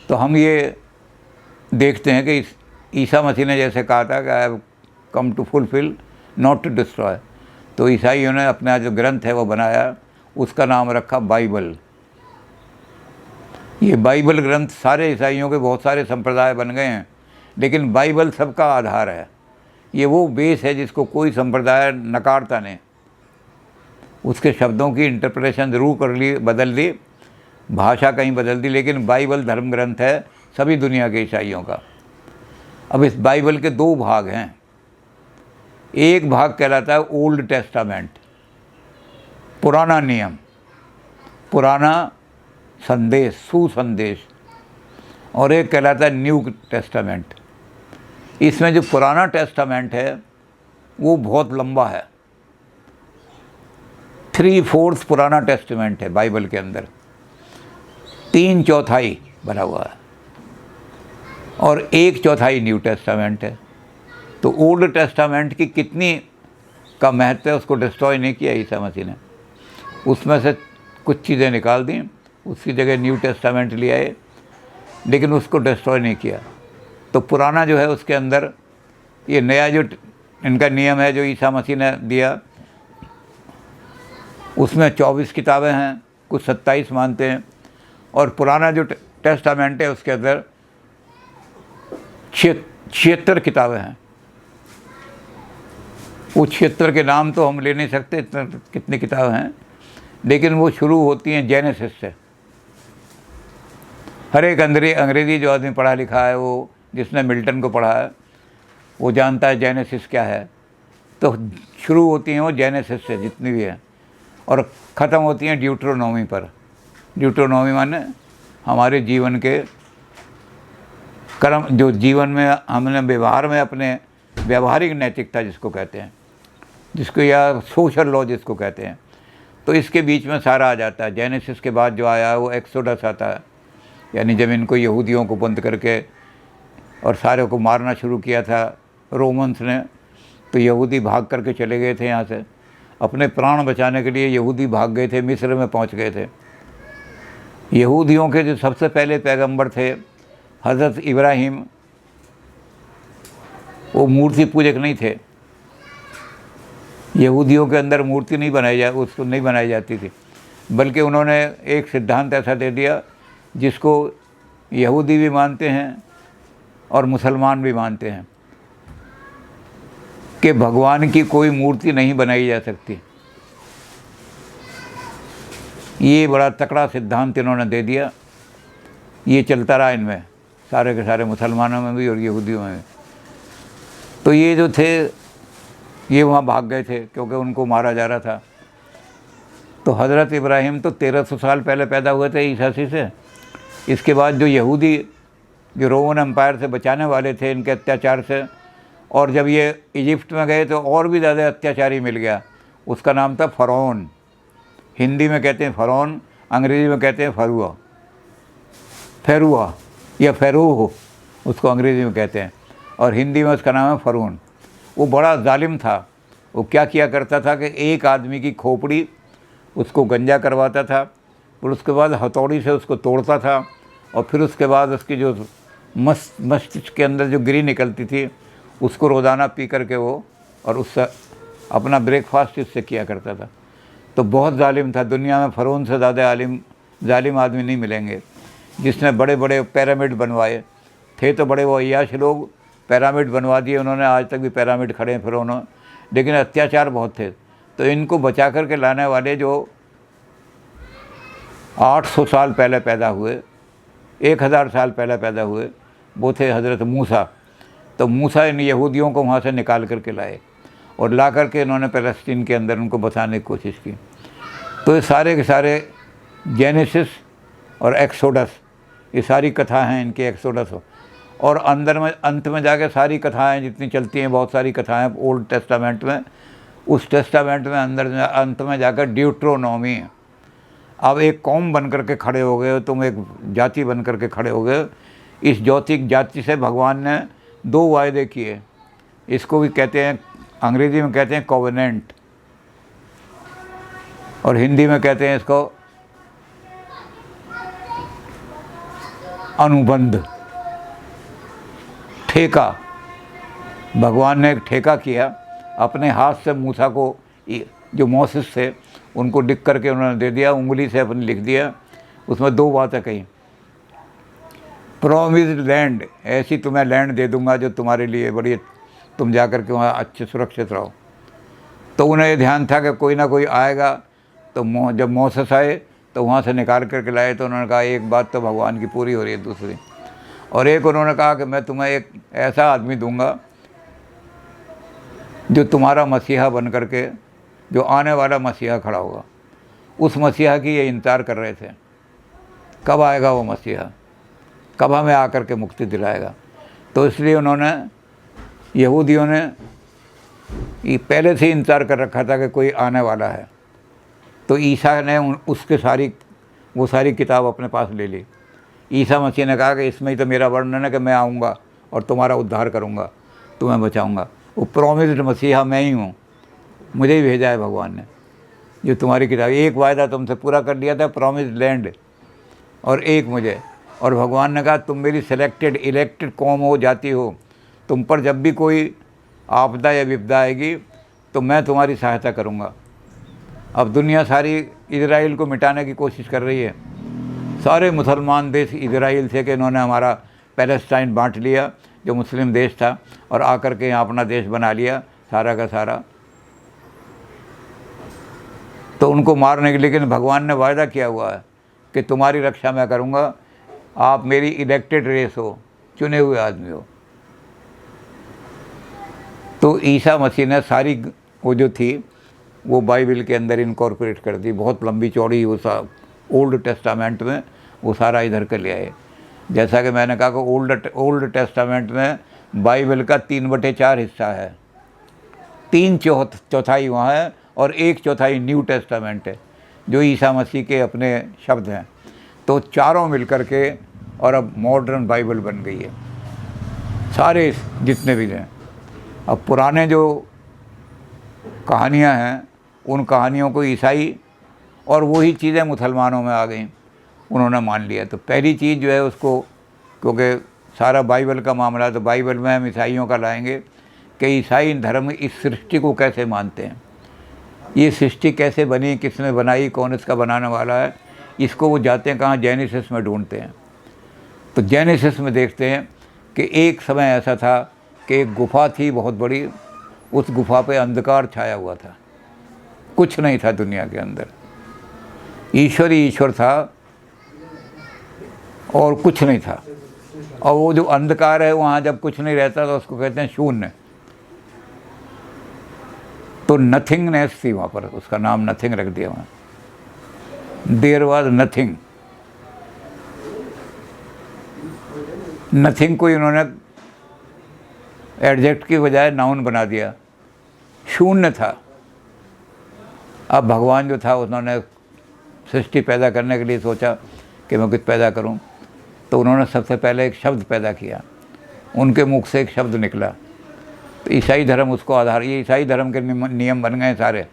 तो हम ये देखते हैं कि ईसा मसीह ने जैसे कहा था कि I have come to fulfil not to destroy, तो ईसाइयों ने अपना जो ग्रंथ है वो बनाया, उसका नाम रखा बाइबल। ये बाइबल ग्रंथ सारे ईसाइयों के बहुत सारे संप्रदाय बन गए हैं, लेकिन बाइबल सबका आधार है। ये वो बेस है जिसको कोई संप्रदाय नकारता नहीं। उसके शब्दों की इंटरप्रिटेशन ज़रूर कर ली, बदल दी, भाषा कहीं बदल दी, लेकिन बाइबल धर्म ग्रंथ है सभी दुनिया के ईसाइयों का। अब इस बाइबल के दो भाग हैं। एक भाग कहलाता है ओल्ड टेस्टामेंट, पुराना नियम, पुराना संदेश, सुसंदेश, और एक कहलाता है न्यू टेस्टामेंट। इसमें जो पुराना टेस्टामेंट है वो बहुत लंबा है, 3/4 पुराना टेस्टामेंट है बाइबल के अंदर, 3/4 भरा हुआ है, और 1/4 न्यू टेस्टामेंट है। तो ओल्ड टेस्टामेंट की कितनी का महत्व है उसको डिस्ट्रॉय नहीं किया ईसा मसीह ने, उसमें से कुछ चीज़ें निकाल दी, उसकी जगह न्यू टेस्टामेंट ले आए, लेकिन उसको डिस्ट्रॉय नहीं किया। तो पुराना जो है उसके अंदर ये नया जो इनका नियम है जो ईसा मसीह ने दिया, उसमें 24 किताबें हैं, कुछ 27 मानते हैं, और पुराना जो टेस्टामेंट है उसके अंदर 76 किताबें हैं। वो 76 के नाम तो हम ले नहीं सकते, इतने कितनी किताबें हैं, लेकिन वो शुरू होती हैं जेनेसिस से। हर एक अंग्रेज़ी जो आदमी पढ़ा लिखा है, वो जिसने मिल्टन को पढ़ा है वो जानता है जेनेसिस क्या है। तो शुरू होती हैं वो जेनेसिस से जितनी भी है, और ख़त्म होती हैं ड्यूटरोनॉमी पर। ड्यूटरोनॉमी माने हमारे जीवन के कर्म, जो जीवन में हमने व्यवहार में अपने व्यवहारिक नैतिकता जिसको कहते हैं, जिसको या सोशल लॉ जिसको कहते हैं, तो इसके बीच में सारा आ जाता है। जेनेसिस के बाद जो आया है वो एक्सोडस आता है, यानी जब इनको यहूदियों को बंद करके और सारे को मारना शुरू किया था रोमन्स ने, तो यहूदी भाग करके चले गए थे यहाँ से, अपने प्राण बचाने के लिए यहूदी भाग गए थे, मिस्र में पहुँच गए थे। यहूदियों के जो सबसे पहले पैगंबर थे हज़रत इब्राहिम, वो मूर्ति पूजक नहीं थे। यहूदियों के अंदर मूर्ति नहीं बनाई जाती थी, बल्कि उन्होंने एक सिद्धांत ऐसा दे दिया जिसको यहूदी भी मानते हैं और मुसलमान भी मानते हैं, कि भगवान की कोई मूर्ति नहीं बनाई जा सकती। ये बड़ा तकड़ा सिद्धांत इन्होंने दे दिया। ये चलता रहा इनमें, सारे के सारे मुसलमानों में भी और यहूदियों में भी। तो ये जो थे ये वहाँ भाग गए थे क्योंकि उनको मारा जा रहा था। तो हज़रत इब्राहिम तो 1300 साल पहले पैदा हुए थे ईसा मसीह से। इसके बाद जो यहूदी जो रोमन एम्पायर से बचाने वाले थे इनके अत्याचार से, और जब ये इजिप्ट में गए तो और भी ज़्यादा अत्याचारी मिल गया, उसका नाम था फ़रौन। हिंदी में कहते हैं फ़रौन, अंग्रेज़ी में कहते हैं फेरुआ या फेरूह, उसको अंग्रेज़ी में कहते हैं, और हिंदी में उसका नाम है फ़रौन। वो बड़ा जालिम था। वो क्या किया करता था कि एक आदमी की खोपड़ी उसको गंजा करवाता था, और उसके बाद हथौड़ी से उसको तोड़ता था, और फिर उसके बाद उसकी जो मस्तिष्क के अंदर जो गिरी निकलती थी उसको रोज़ाना पी करके वो, और उससे अपना ब्रेकफास्ट इससे किया करता था। तो बहुत जालिम था। दुनिया में फ़रौन से ज़्यादा जालिम आदमी नहीं मिलेंगे, जिसने बड़े बड़े पिरामिड बनवाए थे। तो बड़े वो अय्याश लोग पिरामिड बनवा दिए उन्होंने, आज तक भी पिरामिड खड़े हैं फ़िरौन, लेकिन अत्याचार बहुत थे। तो इनको बचा करके लाने वाले जो 800 साल पहले पैदा हुए, 1000 साल पहले पैदा हुए, वो थे हज़रत मूसा। तो मूसा इन यहूदियों को वहाँ से निकाल करके लाए, और ला करके इन्होंने फ़लस्तीन के अंदर उनको बसाने की कोशिश की। तो ये सारे के सारे जेनेसिस और एक्सोडस, ये सारी कथा हैं इनके, एक्सोडस। और अंदर में अंत में जाके सारी कथाएं जितनी चलती हैं, बहुत सारी कथाएं ओल्ड टेस्टामेंट में, उस टेस्टामेंट में अंदर अंत में जाकर ड्यूट्रोनॉमी है। अब एक कौम बन करके खड़े हो गए हो, तुम एक जाति बन करके खड़े हो गए। इस जाति से भगवान ने 2 वायदे किए। इसको भी कहते हैं, अंग्रेज़ी में कहते हैं कोवेनेंट, और हिंदी में कहते हैं इसको अनुबंध, ठेका। भगवान ने एक ठेका किया, अपने हाथ से मूसा को, जो मोसेस थे उनको लिख करके उन्होंने दे दिया, उंगली से अपने लिख दिया। उसमें 2 बातें कही, प्रॉमिस्ड लैंड, ऐसी तुम्हें लैंड दे दूंगा जो तुम्हारे लिए बड़ी, तुम जा कर के वहाँ अच्छे सुरक्षित रहो। तो उन्हें ये ध्यान था कि कोई ना कोई आएगा। तो जब मोसेस आए तो वहाँ से निकाल करके लाए, तो उन्होंने कहा एक बात तो भगवान की पूरी हो रही है। दूसरी, और एक उन्होंने कहा कि मैं तुम्हें एक ऐसा आदमी दूंगा जो तुम्हारा मसीहा बन करके, जो आने वाला मसीहा खड़ा होगा। उस मसीहा की ये इंतज़ार कर रहे थे, कब आएगा वो मसीहा, कब हमें आकर के मुक्ति दिलाएगा। तो इसलिए उन्होंने, यहूदियों ने ये पहले से इंतज़ार कर रखा था कि कोई आने वाला है। तो ईसा ने उसके वो सारी किताब अपने पास ले ली। ईसा मसीह ने कहा कि इसमें ही तो मेरा वर्णन है कि मैं आऊँगा और तुम्हारा उद्धार करूँगा, तुम्हें बचाऊँगा। वो प्रॉमिस्ड मसीहा मैं ही हूँ, मुझे ही भेजा है भगवान ने। जो तुम्हारी किताब, एक वायदा तुमसे पूरा कर लिया था, प्रॉमिस्ड लैंड, और एक मुझे। और भगवान ने कहा तुम मेरी सेलेक्टेड इलेक्टेड कौम हो, जाति हो, तुम पर जब भी कोई आपदा या विपदा आएगी तो मैं तुम्हारी सहायता करूँगा। अब दुनिया सारी इजराइल को मिटाने की कोशिश कर रही है। सारे मुसलमान देश इजराइल से कि इन्होंने हमारा पैलेस्टाइन बांट लिया, जो मुस्लिम देश था, और आकर के यहाँ अपना देश बना लिया सारा का सारा। तो उनको मारने के, लेकिन भगवान ने वायदा किया हुआ है कि तुम्हारी रक्षा मैं करूँगा, आप मेरी इलेक्टेड रेस हो, चुने हुए आदमी हो। तो ईसा मसीह ने सारी वो जो थी वो बाइबल के अंदर इनकॉर्पोरेट कर दी, बहुत लंबी चौड़ी। वो ओल्ड टेस्टामेंट में वो सारा इधर कर ले आए। जैसा कि मैंने कहा कि ओल्ड टेस्टामेंट में बाइबल का 3/4 हिस्सा है, 3/4 वहाँ है और 1/4 न्यू टेस्टामेंट है, जो ईसा मसीह के अपने शब्द हैं। तो चारों मिल कर के और अब मॉडर्न बाइबल बन गई है, सारे जितने भी हैं। अब पुराने जो कहानियाँ हैं उन कहानियों को ईसाई और वही चीज़ें मुसलमानों में आ गई, उन्होंने मान लिया। तो पहली चीज़ जो है उसको, क्योंकि सारा बाइबल का मामला है, तो बाइबल में हम ईसाइयों का लाएंगे कि ईसाई धर्म इस सृष्टि को कैसे मानते हैं, ये सृष्टि कैसे बनी, किसने बनाई, कौन इसका बनाने वाला है। इसको वो जाते हैं कहाँ, जेनेसिस में ढूंढते हैं। तो जेनेसिस में देखते हैं कि एक समय ऐसा था कि एक गुफा थी बहुत बड़ी, उस गुफा पे अंधकार छाया हुआ था, कुछ नहीं था दुनिया के अंदर, ईश्वर ही ईश्वर था और कुछ नहीं था। और वो जो अंधकार है वहाँ जब कुछ नहीं रहता तो उसको कहते हैं शून्य। तो नथिंगनेस थी वहाँ पर, उसका नाम नथिंग रख दिया वहाँ, देयर वाज नथिंग। नथिंग को इन्होंने एडजेक्ट की बजाय नाउन बना दिया, शून्य था। अब भगवान जो था उन्होंने सृष्टि पैदा करने के लिए सोचा कि मैं कुछ पैदा करूं, तो उन्होंने सबसे पहले एक शब्द पैदा किया, उनके मुख से एक शब्द निकला। तो ईसाई धर्म उसको आधार, ये ईसाई धर्म के नियम बन गए सारे।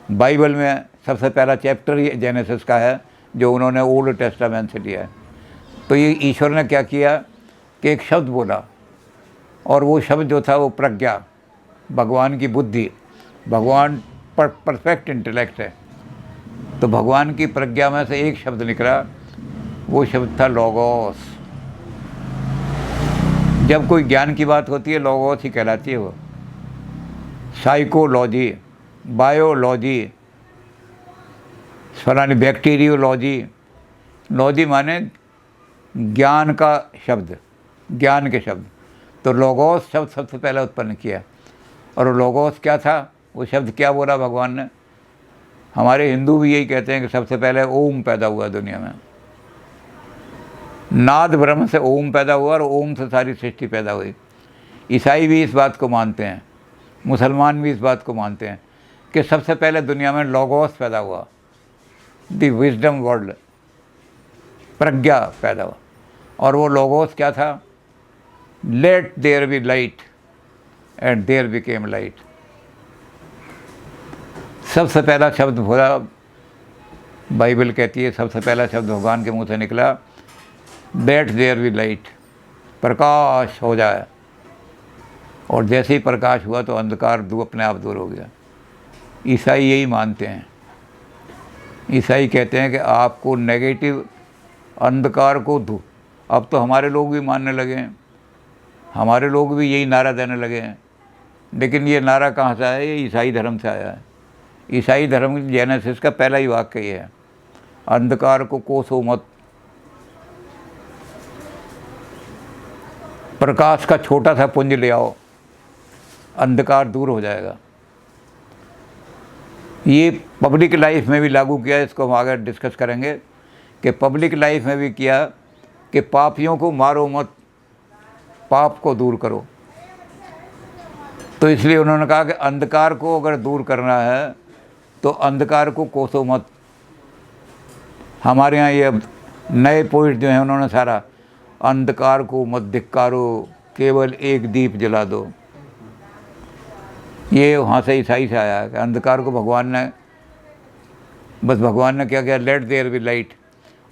बाइबल में सबसे पहला चैप्टर ये जेनेसिस का है, जो उन्होंने ओल्ड टेस्टामेंट से लिया है। तो ये ईश्वर ने क्या किया कि एक शब्द बोला, और वो शब्द जो था वो प्रज्ञा, भगवान की बुद्धि, भगवान परफेक्ट इंटेलेक्ट है। तो भगवान की प्रज्ञा में से एक शब्द निकला, वो शब्द था लोगोस। जब कोई ज्ञान की बात होती है लोगोस ही कहलाती है वो। साइकोलॉजी, बायोलॉजी, फलानी बैक्टीरियोलॉजी, लॉजी माने ज्ञान का शब्द, ज्ञान के शब्द। तो लोगोस शब्द सबसे पहले उत्पन्न किया। और लोगोस क्या था, वो शब्द क्या बोला भगवान ने। हमारे हिंदू भी यही कहते हैं कि सबसे पहले ओम पैदा हुआ दुनिया में, नाद ब्रह्म से ओम पैदा हुआ और ओम से सारी सृष्टि पैदा हुई। ईसाई भी इस बात को मानते हैं, मुसलमान भी इस बात को मानते हैं कि सबसे पहले दुनिया में लोगोस पैदा हुआ, द विजडम वर्ल्ड, प्रज्ञा पैदा हुआ। और वो लोगोस क्या था, let there be light and there became light. सबसे पहला शब्द बोला, बाइबल कहती है सबसे पहला शब्द भगवान के मुंह से निकला दैट देयर बी लाइट, प्रकाश हो जाए। और जैसे ही प्रकाश हुआ तो अंधकार अपने आप दूर हो गया। ईसाई यही मानते हैं। ईसाई कहते हैं कि आपको नेगेटिव अंधकार को दूर, अब तो हमारे लोग भी मानने लगे हैं, हमारे लोग भी यही नारा देने लगे हैं। लेकिन ये नारा कहाँ से आया? ये ईसाई धर्म से आया है। ईसाई धर्म की जेनेसिस का पहला ही वाक्य ये है, अंधकार को कोसो मत, प्रकाश का छोटा सा पुंज ले आओ, अंधकार दूर हो जाएगा। ये पब्लिक लाइफ में भी लागू किया, इसको हम आगे डिस्कस करेंगे कि पब्लिक लाइफ में भी किया कि पापियों को मारो मत, पाप को दूर करो। तो इसलिए उन्होंने कहा कि अंधकार को अगर दूर करना है तो अंधकार को कोसो मत। हमारे यहाँ ये नए पोइट जो हैं उन्होंने सारा अंधकार को मत धिक्कारो, केवल एक दीप जला दो, ये वहाँ से ईसाई से आया है कि अंधकार को भगवान ने क्या किया, लेट देयर बी लाइट।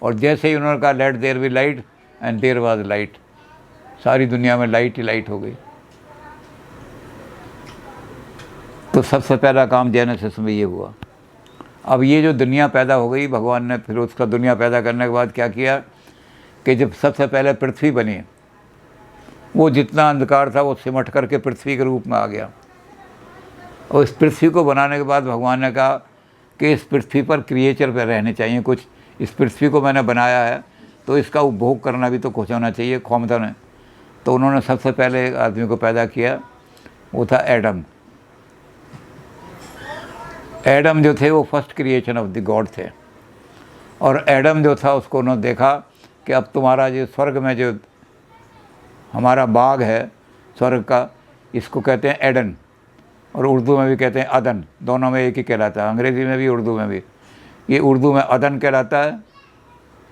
और जैसे ही उन्होंने कहा let there be light and there was light, सारी दुनिया में लाइट ही लाइट हो गई। तो सबसे पहला काम जेनेसिस में ये हुआ। अब ये जो दुनिया पैदा हो गई, भगवान ने फिर उसका दुनिया पैदा करने के बाद क्या किया कि जब सबसे पहले पृथ्वी बनी, वो जितना अंधकार था वो सिमट करके पृथ्वी के रूप में आ गया। और इस पृथ्वी को बनाने के बाद भगवान ने कहा कि इस पृथ्वी पर क्रिएचर पे रहने चाहिए कुछ, इस पृथ्वी को मैंने बनाया है तो इसका उपभोग करना भी तो कुछ होना चाहिए क्षमता ने। तो उन्होंने सबसे पहले एक आदमी को पैदा किया, वो था एडम। एडम जो थे वो first creation of the God थे। और एडम जो था उसको उन्होंने देखा कि अब तुम्हारा जो स्वर्ग में जो हमारा बाग है स्वर्ग का, इसको कहते हैं एडन, और उर्दू में भी कहते हैं अदन, दोनों में एक ही कहलाता है, अंग्रेज़ी में भी उर्दू में भी। ये उर्दू में अदन कहलाता है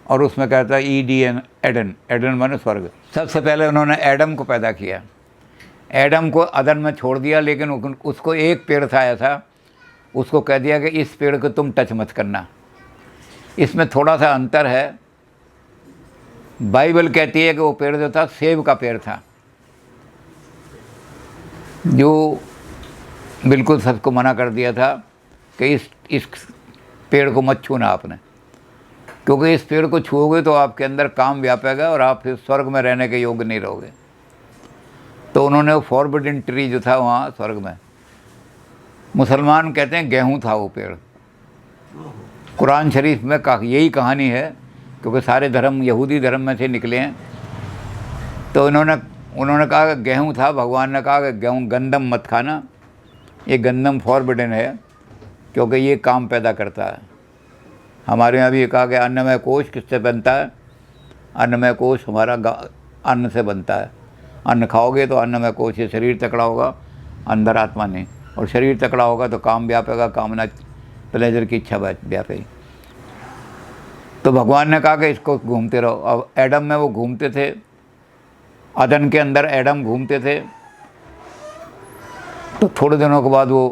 और उसमें कहता है EDN, एडन, एडन माने स्वर्ग। सबसे पहले उन्होंने एडम को पैदा किया, एडम को अदन में छोड़ दिया, लेकिन उसको एक पेड़ था ऐसा, उसको कह दिया कि इस पेड़ को तुम टच मत करना। इसमें थोड़ा सा अंतर है, बाइबल कहती है कि वो पेड़ जो था सेब का पेड़ था, जो बिल्कुल सबको मना कर दिया था कि इस पेड़ को मत छूना आपने, क्योंकि इस पेड़ को छूओगे तो आपके अंदर काम व्यापेगा और आप फिर स्वर्ग में रहने के योग्य नहीं रहोगे। तो उन्होंने वो फॉरबिडन ट्री जो था वहाँ स्वर्ग में, मुसलमान कहते हैं गेहूँ था वो पेड़। कुरान शरीफ में यही कहानी है, क्योंकि सारे धर्म यहूदी धर्म में से निकले हैं। तो उन्होंने कहा कि गेहूँ था, भगवान ने कहा कि गेहूँ गंदम मत खाना, ये गंदम फॉरबिडन है क्योंकि ये काम पैदा करता है। हमारे यहाँ भी कहा कि अन्नमय कोश किससे बनता है? अन्नमय कोश हमारा अन्न से बनता है। अन्न खाओगे तो अन्नमय कोश, ये शरीर तकड़ा होगा, अंदर आत्मा नहीं, और शरीर तकड़ा होगा तो काम व्यापेगा, कामना प्लेजर की इच्छा व्यापेगी। तो भगवान ने कहा कि इसको घूमते रहो। अब एडम में वो घूमते थे, अदन के अंदर एडम घूमते थे। तो थोड़े दिनों के बाद वो,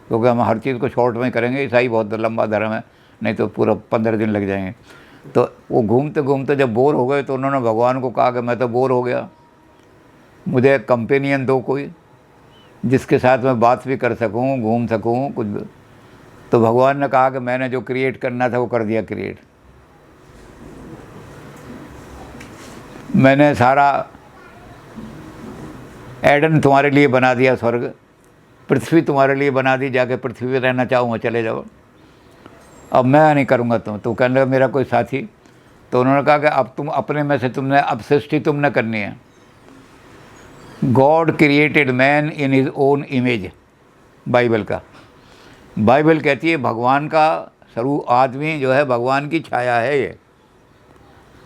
क्योंकि हम हर चीज़ को शॉर्ट में करेंगे, ईसाई बहुत लंबा धर्म है, नहीं तो पूरा 15 दिन लग जाएंगे। तो वो घूमते घूमते जब बोर हो गए तो उन्होंने भगवान को कहा कि मैं तो बोर हो गया, मुझे एक कंपेनियन दो कोई जिसके साथ मैं बात भी कर सकूं, घूम सकूं कुछ भी। तो भगवान ने कहा कि मैंने जो क्रिएट करना था वो कर दिया क्रिएट। मैंने सारा एडन तुम्हारे लिए बना दिया, स्वर्ग, पृथ्वी तुम्हारे लिए बना दी, जाके पृथ्वी पे रहना चाहूँ चले जाओ, अब मैं नहीं करूँगा तो कहने लगा मेरा कोई साथी। तो उन्होंने कहा कि अब तुम अपने में से तुमने, अब सृष्टि तुमने करनी है। God created man in his own image, Bible कहती है भगवान का स्वरूप, आदमी जो है भगवान की छाया है। ये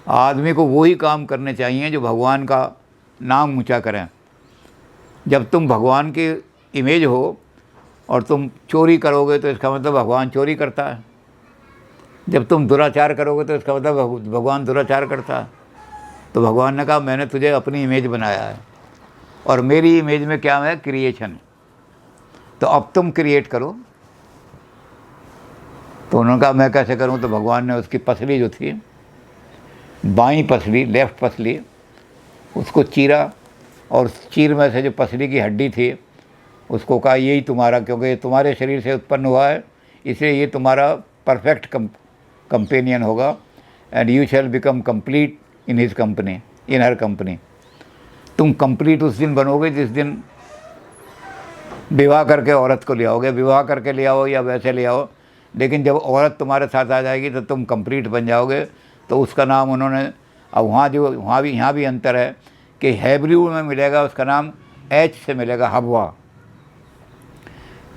आदमी को वही काम करने चाहिए जो भगवान का नाम ऊंचा करें। जब तुम भगवान की इमेज हो और तुम चोरी करोगे तो इसका मतलब भगवान चोरी करता है। जब तुम दुराचार करोगे तो इसका मतलब भगवान दुराचार करता है। तो भगवान ने कहा मैंने तुझे अपनी इमेज बनाया है और मेरी इमेज में क्या है? क्रिएशन। तो अब तुम क्रिएट करो। तो उन्होंने कहा मैं कैसे करूं? तो भगवान ने उसकी पसली जो थी बाईं पसली, लेफ़्ट पसली, उसको चीरा और चीर में से जो पसली की हड्डी थी उसको कहा यही तुम्हारा, क्योंकि ये तुम्हारे शरीर से उत्पन्न हुआ है, इसलिए ये तुम्हारा परफेक्ट कंपेनियन होगा, and you shall become complete in his company, in her company. तुम कंप्लीट उस दिन बनोगे जिस दिन विवाह करके औरत को ले आओगे। विवाह करके ले आओ या वैसे ले आओ, लेकिन जब औरत तुम्हारे साथ आ जाएगी तो तुम कंप्लीट बन जाओगे। तो उसका नाम उन्होंने, अब यहाँ भी अंतर है कि हेब्रू में मिलेगा उसका नाम एच से मिलेगा, हव्वा,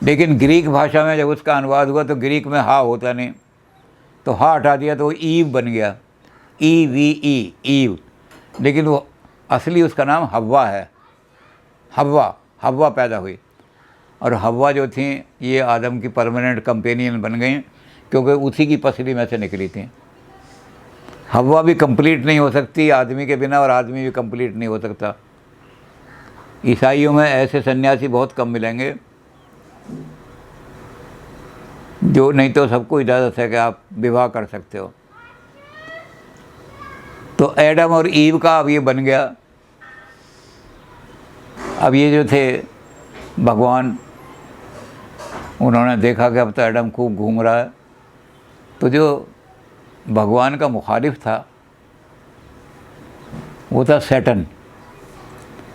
लेकिन ग्रीक भाषा में जब उसका अनुवाद हुआ तो ग्रीक में हा होता नहीं, तो हा हटा दिया तो ईव बन गया, EVE, ईव, लेकिन वो असली उसका नाम हव्वा है। हव्वा पैदा हुई, और हव्वा जो थी ये आदम की परमानेंट कंपेनियन बन गई, क्योंकि उसी की पसली में से निकली थी। हव्वा भी कंप्लीट नहीं हो सकती आदमी के बिना, और आदमी भी कंप्लीट नहीं हो सकता। ईसाइयों में ऐसे सन्यासी बहुत कम मिलेंगे जो, नहीं तो सबको इजाज़त है कि आप विवाह कर सकते हो। तो एडम और ईव का अब ये बन गया। अब ये जो थे भगवान, उन्होंने देखा कि अब तो एडम खूब घूम रहा है, तो जो भगवान का मुखालिफ था वो था सैटन,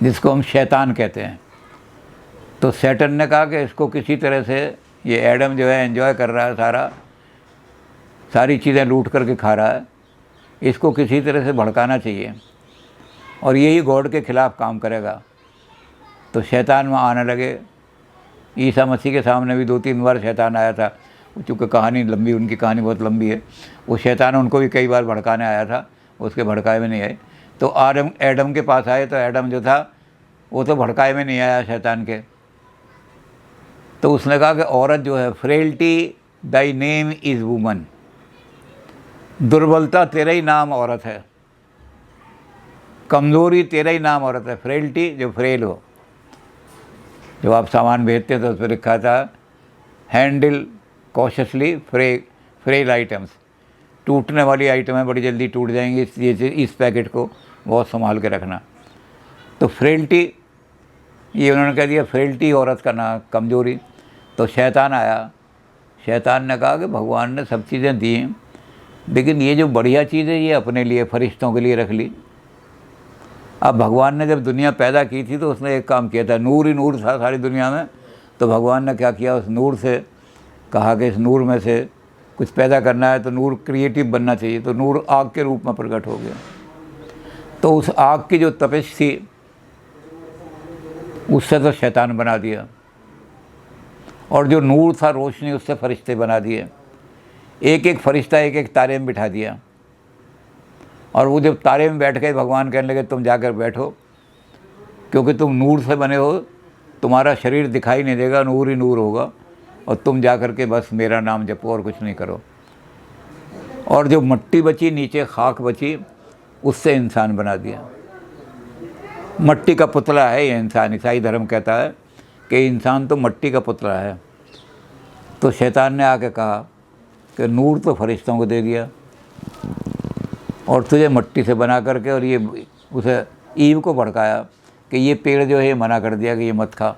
जिसको हम शैतान कहते हैं। तो सैटन ने कहा कि इसको किसी तरह से, ये एडम जो है एंजॉय कर रहा है, सारी चीज़ें लूट करके खा रहा है, इसको किसी तरह से भड़काना चाहिए, और यही गॉड के ख़िलाफ़ काम करेगा। तो शैतान वहाँ आने लगे। ईसा मसीह के सामने भी 2-3 बार शैतान आया था, चूँकि कहानी लंबी, उनकी कहानी बहुत लंबी है। वो शैतान उनको भी कई बार भड़काने आया था, उसके भड़काए में नहीं आए। तो एडम के पास आए तो एडम जो था वो तो भड़काए में नहीं आया शैतान के। तो उसने कहा कि औरत जो है, frailty Dai name is woman, दुर्बलता तेरा ही नाम औरत है, कमज़ोरी तेरा ही नाम औरत है। फ्रेल्टी, जो फ्रेल हो, जब आप सामान भेजते तो उस पर लिखा था हैंडल कॉशियसली फ्रेल आइटम्स, टूटने वाली आइटमें बड़ी जल्दी टूट जाएंगी, इसलिए इस पैकेट को बहुत संभाल के रखना। तो फ्रेल्टी, ये उन्होंने कह दिया फ्रेल्टी औरत का नाम, कमज़ोरी। तो शैतान आया, शैतान ने कहा कि भगवान ने सब चीज़ें दी हैं, लेकिन ये जो बढ़िया चीज़ है ये अपने लिए, फरिश्तों के लिए रख ली। अब भगवान ने जब दुनिया पैदा की थी तो उसने एक काम किया था, नूर ही नूर था सारी दुनिया में। तो भगवान ने क्या किया, उस नूर से कहा कि इस नूर में से कुछ पैदा करना है तो नूर क्रिएटिव बनना चाहिए। तो नूर आग के रूप में प्रकट हो गया। तो उस आग की जो तपिश थी उससे तो शैतान बना दिया, और जो नूर था, रोशनी, उससे फरिश्ते बना दिए। एक एक फरिश्ता एक एक तारे में बिठा दिया, और वो जब तारे में बैठ गए, भगवान कहने लगे तुम जाकर बैठो, क्योंकि तुम नूर से बने हो, तुम्हारा शरीर दिखाई नहीं देगा, नूर ही नूर होगा, और तुम जा कर के बस मेरा नाम जपो और कुछ नहीं करो। और जो मिट्टी बची, नीचे खाक बची, उससे इंसान बना दिया। मिट्टी का पुतला है ये इंसान। ईसाई धर्म कहता है कि इंसान तो मिट्टी का पुतला है। तो शैतान ने आके कहा कि नूर तो फरिश्तों को दे दिया, और तुझे मिट्टी से बना करके, और ये उसे ईव को भड़काया कि ये पेड़ जो है ये मना कर दिया कि ये मत खा,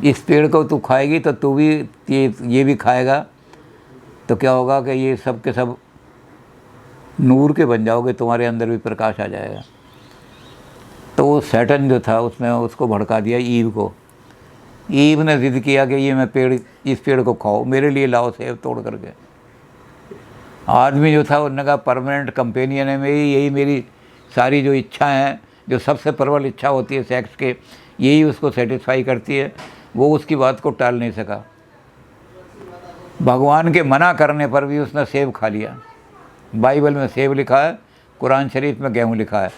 इस पेड़ को तू खाएगी तो तू भी ये भी खाएगा, तो क्या होगा कि ये सब के सब नूर के बन जाओगे, तुम्हारे अंदर भी प्रकाश आ जाएगा। तो वो सैटन जो था उसने उसको भड़का दिया ईव को। ईव ने ज़िद किया कि ये इस पेड़ को खाओ, मेरे लिए लाओ सेब तोड़ करके। आदमी जो था उन्होंने कहा परमानेंट कंपेनियन है मेरी, यही मेरी सारी जो इच्छा हैं, जो सबसे प्रबल इच्छा होती है सेक्स के, यही उसको सेटिस्फाई करती है। वो उसकी बात को टाल नहीं सका। भगवान के मना करने पर भी उसने सेब खा लिया। बाइबल में सेब लिखा है, कुरान शरीफ में गेहूँ लिखा है।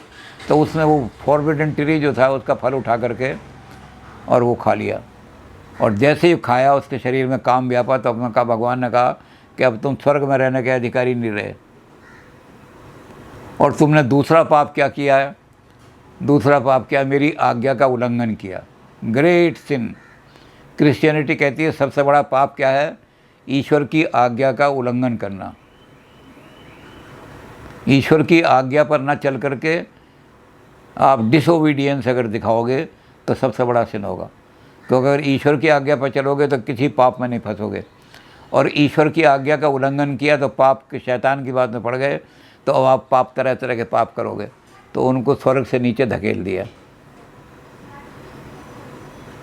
तो उसने वो फॉरबिडन ट्री जो था उसका फल उठा करके और वो खा लिया, और जैसे ही खाया उसके शरीर में काम व्यापा। तो अपने कहा, भगवान ने कहा कि अब तुम स्वर्ग में रहने के अधिकारी नहीं रहे। और तुमने दूसरा पाप क्या किया है? दूसरा पाप क्या? मेरी आज्ञा का उल्लंघन किया। ग्रेट सिन। क्रिश्चियनिटी कहती है सबसे बड़ा पाप क्या है? ईश्वर की आज्ञा का उल्लंघन करना। ईश्वर की आज्ञा पर ना चल करके आप डिसोबीडियंस अगर दिखाओगे तो सबसे बड़ा सिन होगा। क्योंकि अगर ईश्वर की आज्ञा पर चलोगे तो किसी पाप में नहीं फंसोगे, और ईश्वर की आज्ञा का उल्लंघन किया तो पाप के शैतान की बात में पड़ गए, तो अब आप पाप तरह तरह के पाप करोगे। तो उनको स्वर्ग से नीचे धकेल दिया,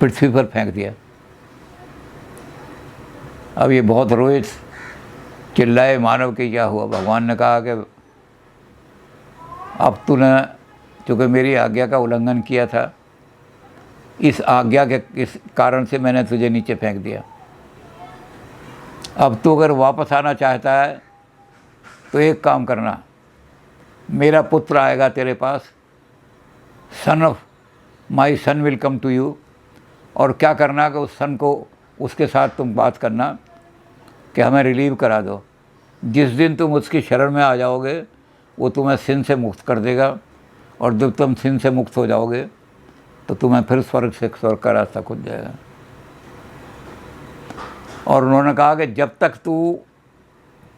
पृथ्वी पर फेंक दिया। अब ये बहुत रोए, चिल्लाए मानव कि क्या हुआ। भगवान ने कहा कि अब तूने चूँकि मेरी आज्ञा का उल्लंघन किया था, इस आज्ञा के इस कारण से मैंने तुझे नीचे फेंक दिया। अब तू अगर वापस आना चाहता है तो एक काम करना, मेरा पुत्र आएगा तेरे पास, son of my son will come to you. और क्या करना कि उस सन को, उसके साथ तुम बात करना कि हमें रिलीव करा दो। जिस दिन तुम उसकी शरण में आ जाओगे वो तुम्हें सिन से मुक्त कर देगा, और जब तुम सिन से मुक्त हो जाओगे तो तुम्हें फिर स्वर्ग से स्वर्ग का रास्ता खुल जाएगा। और उन्होंने कहा कि जब तक तू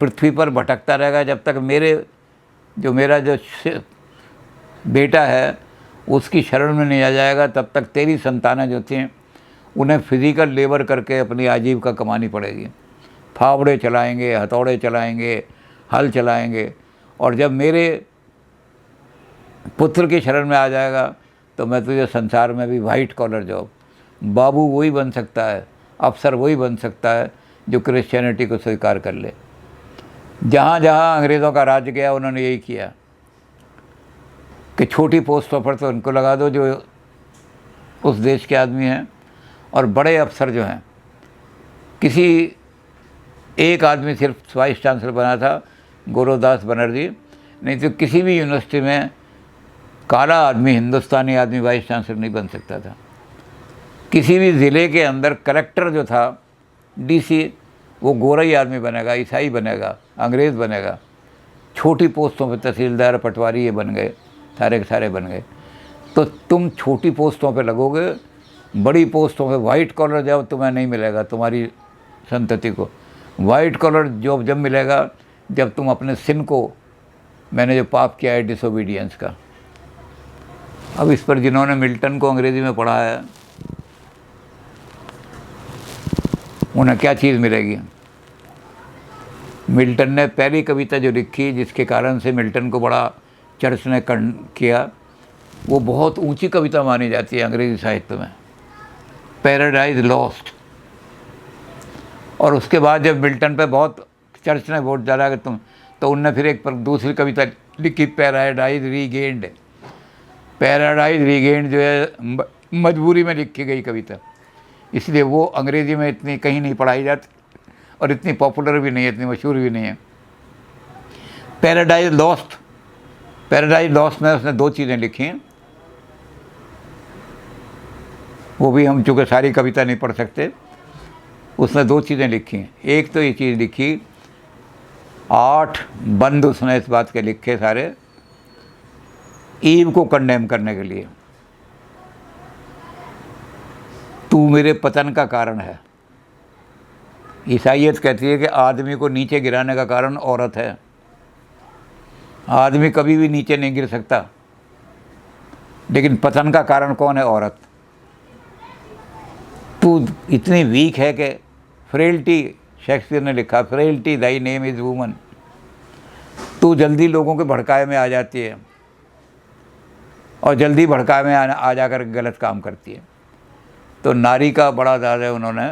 पृथ्वी पर भटकता रहेगा, जब तक मेरा जो बेटा है उसकी शरण में नहीं आ जाएगा, तब तक तेरी संतानें जो थी उन्हें फिज़िकल लेबर करके अपनी आजीविका कमानी पड़ेगी। फावड़े चलाएंगे, हथौड़े चलाएंगे, हल चलाएंगे। और जब मेरे पुत्र की शरण में आ जाएगा तो मैं तुझे संसार में भी वाइट कॉलर जॉब, बाबू वही बन सकता है, अफसर वही बन सकता है जो क्रिश्चियनिटी को स्वीकार कर ले। जहाँ जहाँ अंग्रेज़ों का राज गया उन्होंने यही किया कि छोटी पोस्टों पर तो उनको लगा दो जो उस देश के आदमी हैं, और बड़े अफसर जो हैं, किसी एक आदमी सिर्फ वाइस चांसलर बना था, गुरुदास बनर्जी, नहीं तो किसी भी यूनिवर्सिटी में काला आदमी, हिंदुस्तानी आदमी वाइस चांसलर नहीं बन सकता था। किसी भी ज़िले के अंदर कलेक्टर जो था, डीसी, वो गोरा ही आदमी बनेगा, ईसाई बनेगा, अंग्रेज़ बनेगा। छोटी पोस्टों पर तहसीलदार, पटवारी ये बन गए, सारे के सारे बन गए। तो तुम छोटी पोस्टों पे लगोगे, बड़ी पोस्टों पे वाइट कॉलर जॉब तुम्हें नहीं मिलेगा, तुम्हारी संतति को वाइट कॉलर जॉब जब मिलेगा जब तुम अपने सिन को, मैंने जो पाप किया है डिसोबीडियंस का। अब इस पर जिन्होंने मिल्टन को अंग्रेज़ी में पढ़ा है उन्हें क्या चीज़ मिलेगी। मिल्टन ने पहली कविता जो लिखी, जिसके कारण से मिल्टन को बड़ा चर्च ने किया, वो बहुत ऊंची कविता मानी जाती है अंग्रेज़ी साहित्य में, पैराडाइज लॉस्ट। और उसके बाद जब मिल्टन पे बहुत चर्च ने वोट डाला कि तुम, तो उनने फिर एक पर दूसरी कविता लिखी, पैराडाइज रीगेन्ड। पैराडाइज रीगेन्ड जो है मजबूरी में लिखी गई कविता, इसलिए वो अंग्रेज़ी में इतनी कहीं नहीं पढ़ाई जाती और इतनी पॉपुलर भी नहीं है, इतनी मशहूर भी नहीं है। पैराडाइज लॉस्ट, पैराडाइज लॉस्ट में उसने दो चीज़ें लिखी हैं, वो भी हम चूँकि सारी कविता नहीं पढ़ सकते। उसने दो चीज़ें लिखी हैं। एक तो ये चीज़ लिखी, 8 बंद उसने इस बात के लिखे सारे, ईव को कंडेम करने के लिए। तू मेरे पतन का कारण है। ईसाईयत कहती है कि आदमी को नीचे गिराने का कारण औरत है। आदमी कभी भी नीचे नहीं गिर सकता, लेकिन पतन का कारण कौन है? औरत। तू इतनी वीक है कि फ्रेल्टी, शेक्सपियर ने लिखा, frailty Dai name is woman. तू जल्दी लोगों के भड़काए में आ जाती है और जल्दी भड़काए में आ जाकर गलत काम करती है। तो नारी का बड़ा दाद है उन्होंने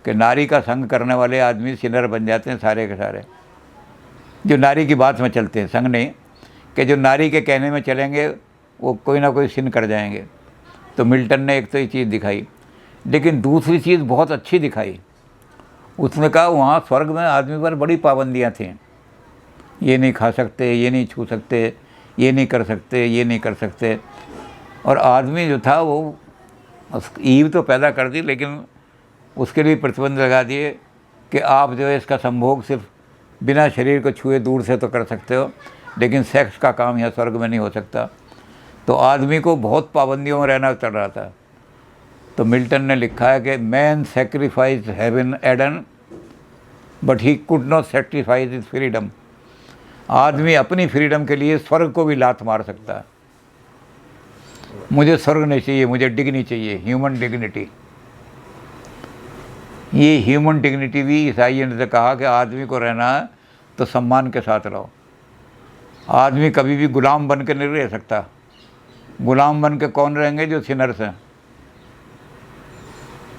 कि नारी का संग करने वाले आदमी सिनर बन जाते हैं सारे के सारे, जो नारी की बात में चलते हैं। संग नहीं कि जो नारी के कहने में चलेंगे वो कोई ना कोई सिन कर जाएंगे। तो मिल्टन ने एक तो ये चीज़ दिखाई, लेकिन दूसरी चीज़ बहुत अच्छी दिखाई। उसने कहा वहाँ स्वर्ग में आदमी पर बड़ी पाबंदियाँ थीं, ये नहीं खा सकते, ये नहीं छू सकते, ये नहीं कर सकते, ये नहीं कर सकते। और आदमी जो था वो ईव तो पैदा कर दी, लेकिन उसके लिए प्रतिबंध लगा दिए कि आप जो है इसका संभोग सिर्फ बिना शरीर को छुए दूर से तो कर सकते हो, लेकिन सेक्स का काम यहाँ स्वर्ग में नहीं हो सकता। तो आदमी को बहुत पाबंदियों में रहना चल रहा था। तो मिल्टन ने लिखा है कि man sacrifice heaven Eden but he could not sacrifice his freedom. आदमी अपनी फ्रीडम के लिए स्वर्ग को भी लात मार सकता है। मुझे स्वर्ग नहीं चाहिए, मुझे डिग्निटी चाहिए, ह्यूमन डिग्निटी। ये ह्यूमन डिग्निटी भी ईसाइयों ने कहा कि आदमी को रहना है तो सम्मान के साथ रहो। आदमी कभी भी गुलाम बन के नहीं रह सकता। गुलाम बन के कौन रहेंगे? जो सिनर्स हैं।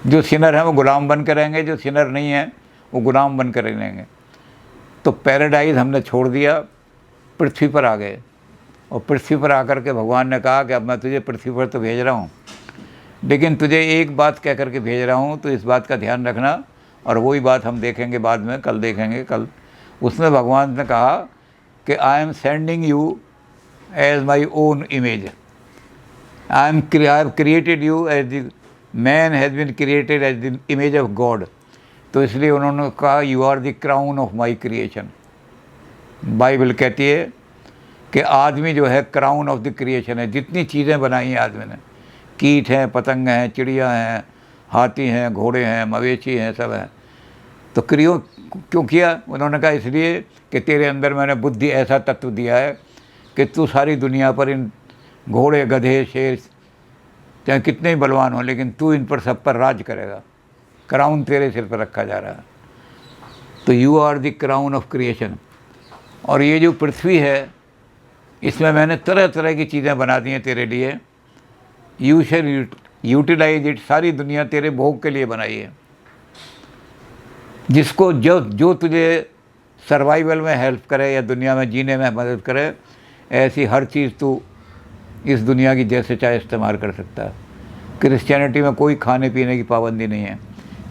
जो सिनर हैं वो गुलाम बन के रहेंगे, जो सिनर नहीं हैं वो गुलाम बन के रहेंगे। तो पैराडाइज हमने छोड़ दिया, पृथ्वी पर आ गए। और पृथ्वी पर आकर के भगवान ने कहा कि अब मैं तुझे पृथ्वी पर तो भेज रहा हूँ, लेकिन तुझे एक बात कह करके भेज रहा हूँ, तो इस बात का ध्यान रखना। और वही बात हम देखेंगे बाद में, कल देखेंगे। कल उसमें भगवान ने कहा कि I am sending you as my own image. I have created you as the man has been created as the image of God. तो इसलिए उन्होंने कहा you are the crown of my creation. Bible कहती है कि आदमी जो है क्राउन ऑफ द क्रिएशन है। जितनी चीज़ें बनाई हैं आदमी ने, कीट हैं, पतंग हैं, चिड़िया हैं, हाथी हैं, घोड़े हैं, मवेशी हैं, सब हैं। तो क्यों किया? उन्होंने कहा इसलिए कि तेरे अंदर मैंने बुद्धि ऐसा तत्व दिया है कि तू सारी दुनिया पर इन घोड़े, गधे, शेर, चाहे कितने ही बलवान हो, लेकिन तू इन पर सब पर राज करेगा। क्राउन तेरे सिर पर रखा जा रहा है। तो you are the crown of creation. और ये जो पृथ्वी है, इसमें मैंने तरह तरह की चीज़ें बना दी हैं तेरे लिए। You shall utilise it. सारी दुनिया तेरे भोग के लिए बनाई है। जिसको जो तुझे सर्वाइवल में हेल्प करे या दुनिया में जीने में मदद करे, ऐसी हर चीज़ तू इस दुनिया की जैसे चाहे इस्तेमाल कर सकता है। क्रिश्चियनिटी में कोई खाने पीने की पाबंदी नहीं है,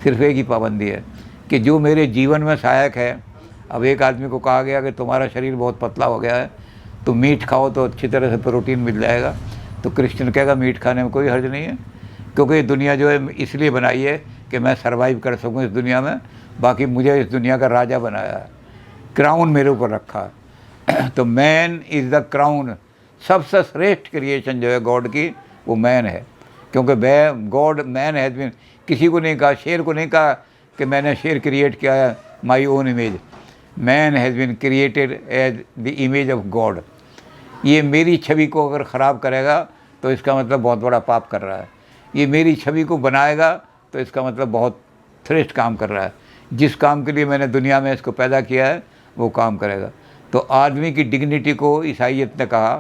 सिर्फ एक ही पाबंदी है कि जो मेरे जीवन में सहायक है। अब एक आदमी को कहा गया कि तुम्हारा शरीर बहुत पतला हो गया है, तो मीट खाओ तो अच्छी तरह से प्रोटीन मिल जाएगा। तो क्रिश्चियन कहेगा मीट खाने में कोई हर्ज नहीं है, क्योंकि ये दुनिया जो है इसलिए बनाई है कि मैं सर्वाइव कर सकूं इस दुनिया में। बाकी मुझे इस दुनिया का राजा बनाया है, क्राउन मेरे ऊपर रखा है। तो मैन इज़ द क्राउन। सबसे श्रेष्ठ क्रिएशन जो है गॉड की, वो मैन है। क्योंकि गॉड मैन हैज़ बीन, किसी को नहीं कहा, शेर को नहीं कहा कि मैंने शेर क्रिएट किया है my own image. Man has been created as the image of God. ये मेरी छवि को अगर ख़राब करेगा तो इसका मतलब बहुत बड़ा पाप कर रहा है। ये मेरी छवि को बनाएगा तो इसका मतलब बहुत श्रेष्ठ काम कर रहा है। जिस काम के लिए मैंने दुनिया में इसको पैदा किया है वो काम करेगा। तो आदमी की डिग्निटी को ईसाइयत ने कहा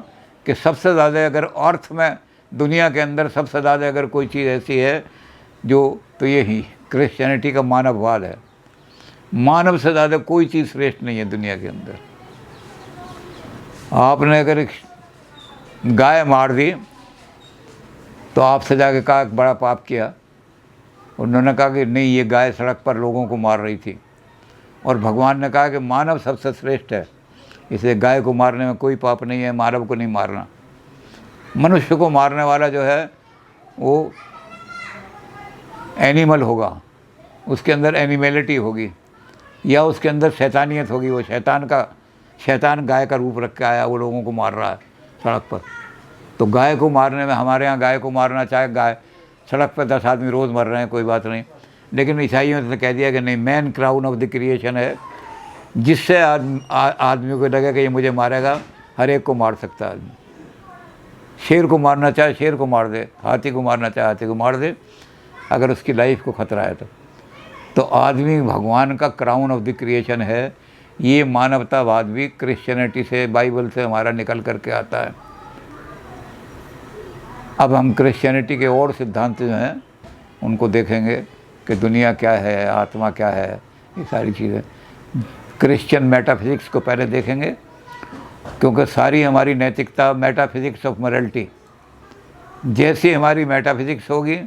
कि सबसे ज़्यादा अगर अर्थ में, दुनिया के अंदर सबसे ज़्यादा अगर कोई चीज़ ऐसी है जो, तो ये ही क्रिश्चियनिटी का मानववाद है। मानव से ज़्यादा कोई चीज़ श्रेष्ठ नहीं है दुनिया के अंदर। आपने अगर एक गाय मार दी तो आपसे जाके कहा बड़ा पाप किया। उन्होंने कहा कि नहीं, ये गाय सड़क पर लोगों को मार रही थी। और भगवान ने कहा कि मानव सबसे श्रेष्ठ है, इसलिए गाय को मारने में कोई पाप नहीं है, मानव को नहीं मारना। मनुष्य को मारने वाला जो है वो एनिमल होगा, उसके अंदर एनिमैलिटी होगी, या उसके अंदर शैतानियत होगी। वो शैतान गाय का रूप रख के आया, वो लोगों को मार रहा है सड़क पर। तो गाय को मारने में, हमारे यहाँ गाय को मारना, चाहे गाय सड़क पर 10 आदमी रोज़ मर रहे हैं, कोई बात नहीं। लेकिन ईसाइयों ने कह दिया कि नहीं, man crown of the creation है। जिससे आदमी को लगे कि ये मुझे मारेगा, हर एक को मार सकता है आदमी। शेर को मारना चाहे शेर को मार दे, हाथी को मारना चाहे हाथी को मार दे, अगर उसकी लाइफ को ख़तरा है तो आदमी भगवान का क्राउन ऑफ द क्रिएशन है। ये मानवतावाद भी क्रिश्चियनिटी से, बाइबल से हमारा निकल करके आता है। अब हम क्रिश्चियनिटी के और सिद्धांत जो हैं उनको देखेंगे कि दुनिया क्या है, आत्मा क्या है, ये सारी चीज़ें। क्रिश्चियन मेटाफिज़िक्स को पहले देखेंगे, क्योंकि सारी हमारी नैतिकता मेटाफिज़िक्स ऑफ मोरलिटी, जैसी हमारी मेटाफिज़िक्स होगी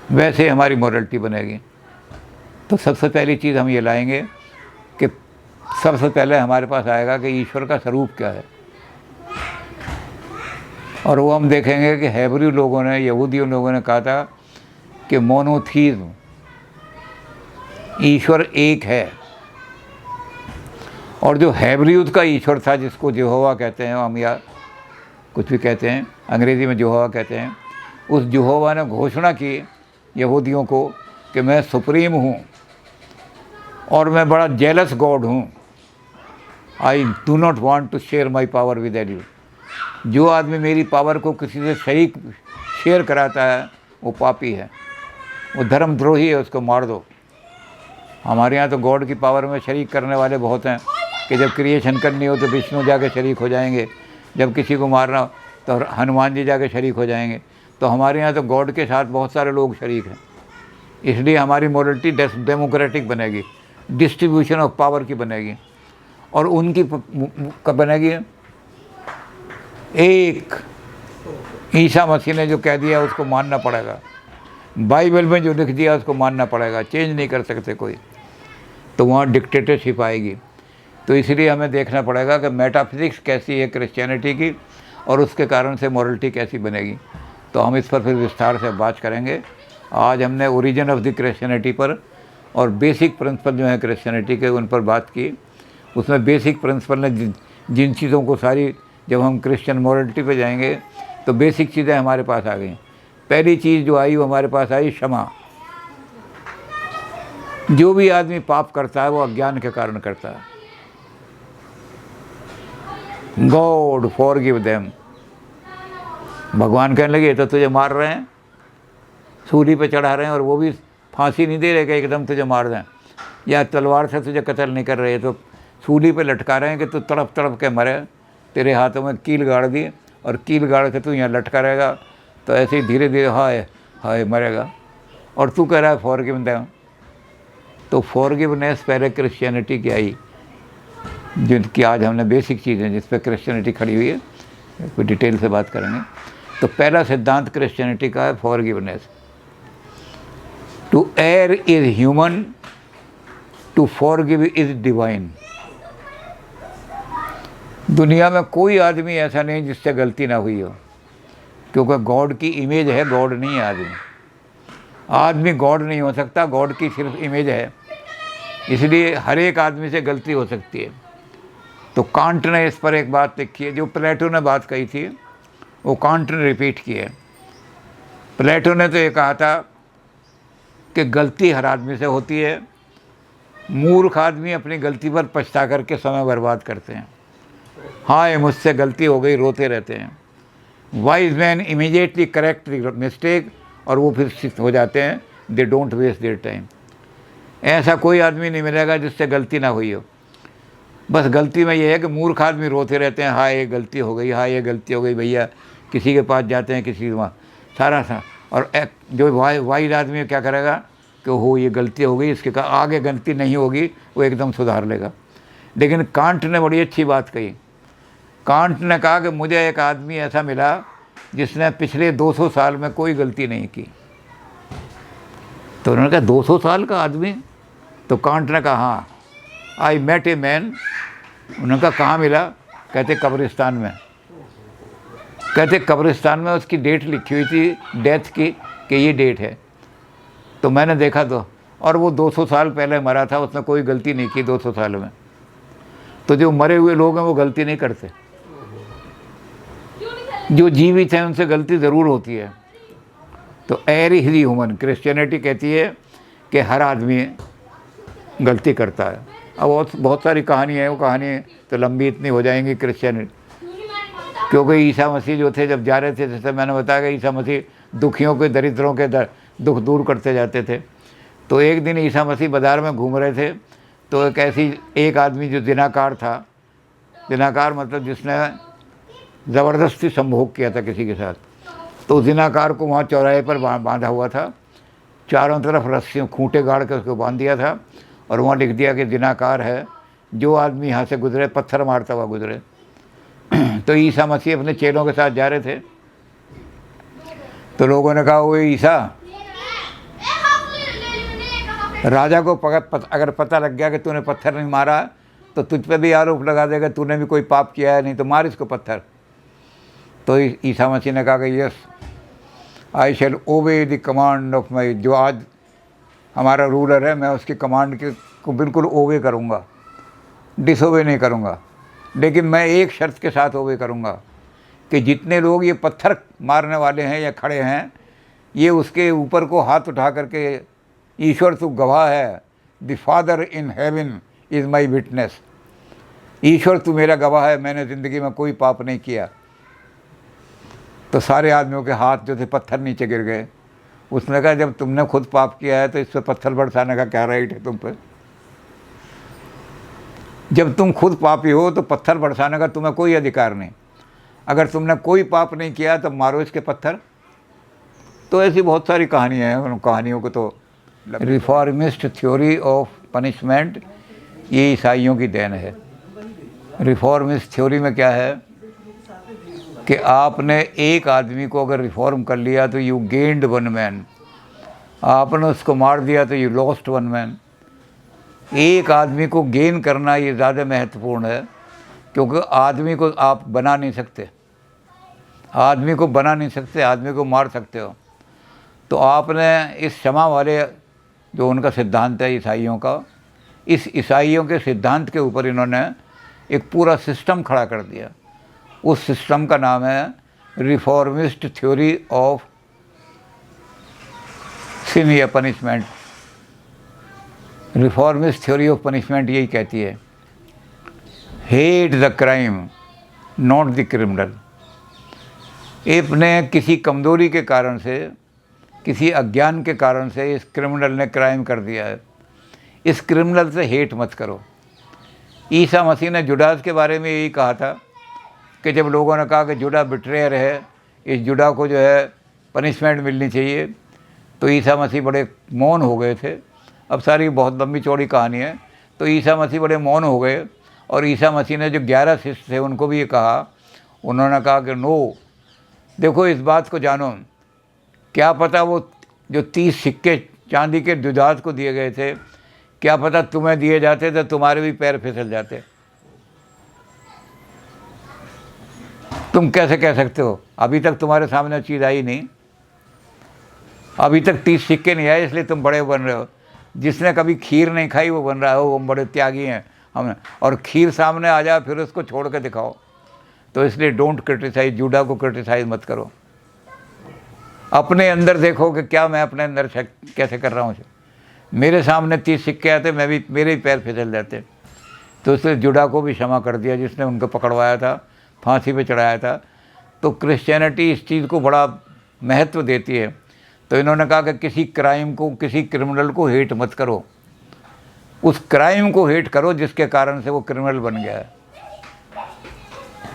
वैसे हमारी मोरलिटी बनेगी। तो सबसे पहली चीज़ हम ये लाएंगे कि सबसे पहले हमारे पास आएगा कि ईश्वर का स्वरूप क्या है। और वो हम देखेंगे कि हेब्रू लोगों ने, यहूदियों लोगों ने कहा था कि मोनोथीज़्म, ईश्वर एक है। और जो हेब्रियत का ईश्वर था, जिसको यहोवा कहते हैं हम, या कुछ भी कहते हैं, अंग्रेज़ी में यहोवा कहते हैं, उस यहोवा ने घोषणा की यहूदियों को कि मैं सुप्रीम हूँ और मैं बड़ा जेलस गॉड हूँ। I do not want to share my power with any. जो आदमी मेरी पावर को किसी से शरीक शेयर कराता है वो पापी है, वो धर्मद्रोही है, उसको मार दो। हमारे यहाँ तो गॉड की पावर में शरीक करने वाले बहुत हैं कि जब क्रिएशन करनी हो तो विष्णु जाके शरीक हो जाएंगे, जब किसी को मारना हो तो हनुमान जी जाके शरीक हो जाएंगे। तो हमारे यहाँ तो गॉड के साथ बहुत सारे लोग शरीक हैं। इसलिए हमारी मॉरलिटी डेमोक्रेटिक बनेगी, डिस्ट्रीब्यूशन ऑफ पावर की बनेगी। और उनकी कब बनेगी? एक ईसा मसीह ने जो कह दिया उसको मानना पड़ेगा, बाइबल में जो लिख दिया उसको मानना पड़ेगा, चेंज नहीं कर सकते कोई। तो वहाँ डिक्टेटरशिप आएगी। तो इसलिए हमें देखना पड़ेगा कि मेटाफिजिक्स कैसी है क्रिश्चियनिटी की और उसके कारण से मॉरलिटी कैसी बनेगी। तो हम इस पर फिर विस्तार से बात करेंगे। आज हमने ओरिजिन ऑफ द क्रिश्चियनिटी पर और बेसिक प्रिंसिपल जो है क्रिश्चियनिटी के उन पर बात की। उसमें बेसिक प्रिंसिपल ने जिन चीज़ों को सारी, जब हम क्रिश्चियन मॉरलिटी पे जाएंगे तो बेसिक चीज़ें हमारे पास आ गई। पहली चीज़ जो आई वो हमारे पास आई क्षमा। जो भी आदमी पाप करता है वो अज्ञान के कारण करता है। God forgive them. भगवान कहने लगे तो तुझे मार रहे हैं, सूली पे चढ़ा रहे हैं, और वो भी फांसी नहीं दे रहे कि एकदम तुझे मार दें, या तलवार से तुझे कत्ल नहीं कर रहे, तो सूली पे लटका रहे हैं कि तू तड़प तड़प के मरे। तेरे हाथों में कील गाड़ दी और कील गाड़ के तू यहाँ लटका रहेगा, तो ऐसे ही धीरे धीरे हाय हाय मरेगा। और तू कह रहा है फॉरगिव देम। तो फॉरगिवनेस पहले क्रिश्चियनिटी की आई, जिनकी आज हमने बेसिक चीज़ें जिस पर क्रिश्चियनिटी खड़ी हुई है, कोई डिटेल से बात करेंगे। तो पहला सिद्धांत क्रिश्चियनिटी का है forgiveness. To err is human, to forgive is divine. दुनिया में कोई आदमी ऐसा नहीं जिससे गलती ना हुई हो, क्योंकि गॉड की इमेज है, गॉड नहीं है आदमी। आदमी गॉड नहीं हो सकता, गॉड की सिर्फ इमेज है, इसलिए हर एक आदमी से गलती हो सकती है। तो कांट ने इस पर एक बात लिखी है, जो प्लेटो ने बात कही थी वो कांट ने रिपीट की है। प्लेटो ने तो ये कहा था कि गलती हर आदमी से होती है, मूर्ख आदमी अपनी गलती पर पछता करके समय बर्बाद करते हैं। हाँ ये मुझसे गलती हो गई, रोते रहते हैं। Wise man immediately correct the mistake, और वो फिर शिफ्ट हो जाते हैं, they don't waste their time. ऐसा कोई आदमी नहीं मिलेगा जिससे गलती ना हुई हो। बस गलती में ये है कि मूर्ख आदमी रोते रहते हैं, हाँ ये गलती हो गई, हाँ ये गलती हो गई। भैया किसी के पास जाते हैं, किसी वहाँ सारा सा, और जो वाइज आदमी क्या करेगा कि हो ये गलती हो गई, इसके आगे गलती नहीं होगी, वो एकदम सुधार लेगा। लेकिन कांट ने बड़ी अच्छी बात कही। कांट ने कहा कि मुझे एक आदमी ऐसा मिला जिसने पिछले 200 साल में कोई गलती नहीं की। तो उन्होंने कहा 200 साल का आदमी? तो कांट ने कहा हाँ, आई मेट ए मैन। उन्होंने कहा कहाँ मिला? कहते कब्रिस्तान में। कहते कब्रिस्तान में उसकी डेट लिखी हुई थी डेथ की कि ये डेट है। तो मैंने देखा तो, और वो 200 साल पहले मरा था, उसने कोई गलती नहीं की 200 साल में। तो जो मरे हुए लोग हैं वो गलती नहीं करते, जो जीवित हैं उनसे गलती ज़रूर होती है। तो एर इज ह्यूमन। क्रिश्चियनिटी कहती है कि हर आदमी गलती करता है। अब बहुत सारी कहानी है, वो कहानी तो लंबी इतनी हो जाएंगी क्रिश्चियनिटी, क्योंकि ईसा मसीह जो थे जब जा रहे थे, जैसे मैंने बताया कि ईसा मसीह दुखियों के, दरिद्रों के दुख दूर करते जाते थे। तो एक दिन ईसा मसीह बाज़ार में घूम रहे थे, तो एक आदमी जो जिनाकार था, जिनाकार मतलब जिसने ज़बरदस्ती संभोग किया था किसी के साथ, तो जिनाकार को वहाँ चौराहे पर बांधा हुआ था, चारों तरफ रस्सियों खूंटे गाड़ के उसको बांध दिया था, और वहाँ लिख दिया कि जिनाकार है, जो आदमी यहाँ से गुजरे पत्थर मारता हुआ गुजरे। तो ईसा मसीह अपने चेलों के साथ जा रहे थे, तो लोगों ने कहा वो ईसा, राजा को अगर पता लग गया कि तूने पत्थर नहीं मारा तो तुझ पे भी आरोप लगा देगा, तूने भी कोई पाप किया है, नहीं तो मार इसको पत्थर। तो ईसा मसीह ने कहा कि yes I shell obey the command of my, जो आज हमारा रूलर है मैं उसकी कमांड को बिल्कुल ओबे करूँगा, डिसओबे नहीं करूँगा। लेकिन मैं एक शर्त के साथ ओबे करूँगा कि जितने लोग ये पत्थर मारने वाले हैं या खड़े हैं, ये उसके ऊपर को हाथ उठा करके ईश्वर तू गवाह है, the father in heaven is my witness, ईश्वर तू मेरा गवाह है, मैंने ज़िंदगी में कोई पाप नहीं किया। तो सारे आदमियों के हाथ जो थे पत्थर नीचे गिर गए। उसने कहा जब तुमने खुद पाप किया है तो इस पर पत्थर बरसाने का क्या राइट है तुम पर? जब तुम खुद पापी हो तो पत्थर बरसाने का तुम्हें कोई अधिकार नहीं। अगर तुमने कोई पाप नहीं किया तो मारो इसके पत्थर। तो ऐसी बहुत सारी कहानियाँ हैं, उन कहानियों को तो रिफॉर्मिस्ट थ्योरी ऑफ पनिशमेंट ये ईसाइयों की देन है। रिफॉर्मिस्ट थ्योरी में क्या है कि आपने एक आदमी को अगर रिफॉर्म कर लिया तो यू गेन्ड वन मैन, आपने उसको मार दिया तो यू लॉस्ट वन मैन। एक आदमी को गेन करना ये ज़्यादा महत्वपूर्ण है, क्योंकि आदमी को आप बना नहीं सकते, आदमी को बना नहीं सकते, आदमी को मार सकते हो। तो आपने इस क्षमा वाले जो उनका सिद्धांत है ईसाइयों का, इस ईसाइयों के सिद्धांत के ऊपर इन्होंने एक पूरा सिस्टम खड़ा कर दिया। उस सिस्टम का नाम है रिफॉर्मिस्ट थ्योरी ऑफ सिन या punishment. Reformist theory of punishment यही कहती है, hate the crime not the criminal. अपने किसी कमज़ोरी के कारण से, किसी अज्ञान के कारण से इस क्रिमिनल ने क्राइम कर दिया है, इस क्रिमिनल से हेट मत करो। ईसा मसीह ने जुडास के बारे में यही कहा था कि जब लोगों ने कहा कि जुड़ा बिट्रेयर है, इस जुड़ा को जो है पनिशमेंट मिलनी चाहिए, तो ईसा मसीह बड़े मौन हो गए थे। अब सारी बहुत लंबी चौड़ी कहानी है। तो ईसा मसीह बड़े मौन हो गए और ईसा मसीह ने जो 11 शिष्य थे उनको भी ये कहा, उन्होंने कहा कि नो, देखो इस बात को जानो, क्या पता वो जो 30 सिक्के चांदी के जुदास को दिए गए थे, क्या पता तुम्हें दिए जाते तो तुम्हारे भी पैर फिसल जाते। तुम कैसे कह सकते हो? अभी तक तुम्हारे सामने चीज़ आई नहीं, अभी तक 30 सिक्के नहीं आए, इसलिए तुम बड़े बन रहे हो। जिसने कभी खीर नहीं खाई वो बन रहा है, वो बड़े त्यागी हैं हम। और खीर सामने आ जाए फिर उसको छोड़ के दिखाओ। तो इसलिए डोंट क्रिटिसाइज, जूडा को क्रिटिसाइज मत करो। अपने अंदर देखो कि क्या मैं अपने अंदर कैसे कर रहा हूँ। मेरे सामने 30 सिक्के आते, मैं भी, मेरे ही पैर फिसल जाते। तो इसलिए जुड़ा को भी क्षमा कर दिया जिसने उनको पकड़वाया था, फांसी पे चढ़ाया था। तो क्रिश्चियनिटी इस चीज़ को बड़ा महत्व देती है। तो इन्होंने कहा कि किसी क्राइम को, किसी क्रिमिनल को हेट मत करो, उस क्राइम को हेट करो जिसके कारण से वो क्रिमिनल बन गया है।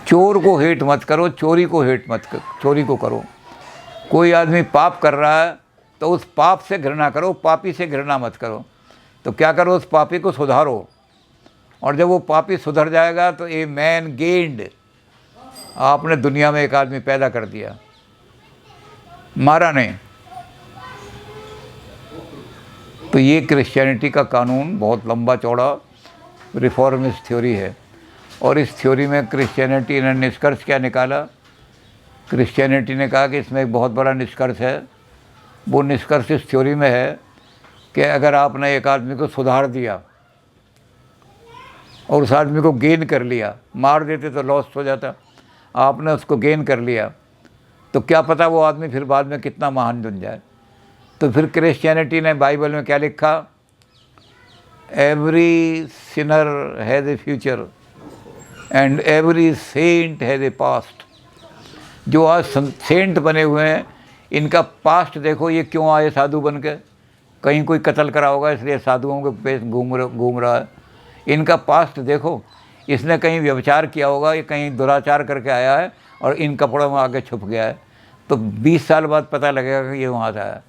चोर को हेट मत करो, चोरी को हेट मत करो, चोरी को करो। कोई आदमी पाप कर रहा है तो उस पाप से घृणा करो, पापी से घृणा मत करो। तो क्या करो, उस पापी को सुधारो। और जब वो पापी सुधर जाएगा तो ए मैन गेन्ड, आपने दुनिया में एक आदमी पैदा कर दिया, मारा नहीं। तो ये क्रिश्चियनिटी का कानून बहुत लंबा चौड़ा रिफॉर्मिस्ट थ्योरी है। और इस थ्योरी में क्रिश्चियनिटी ने निष्कर्ष क्या निकाला? क्रिश्चियनिटी ने कहा कि इसमें एक बहुत बड़ा निष्कर्ष है। वो निष्कर्ष इस थ्योरी में है कि अगर आपने एक आदमी को सुधार दिया और उस आदमी को गेन कर लिया, मार देते तो लॉस्ट हो जाता, आपने उसको गेन कर लिया, तो क्या पता वो आदमी फिर बाद में कितना महान बन जाए। तो फिर क्रिश्चियनिटी ने बाइबल में क्या लिखा? Every sinner has a future and every saint has a past. जो आज सेंट बने हुए हैं, इनका पास्ट देखो, ये क्यों आए साधु बन के? कहीं कोई कत्ल करा होगा इसलिए साधुओं के पेश घूम रहा है। इनका पास्ट देखो, इसने कहीं व्यभिचार किया होगा, ये कहीं दुराचार करके आया है और इन कपड़ों में आके छुप गया है। तो 20 साल बाद पता लगेगा कि ये वहाँ से आया।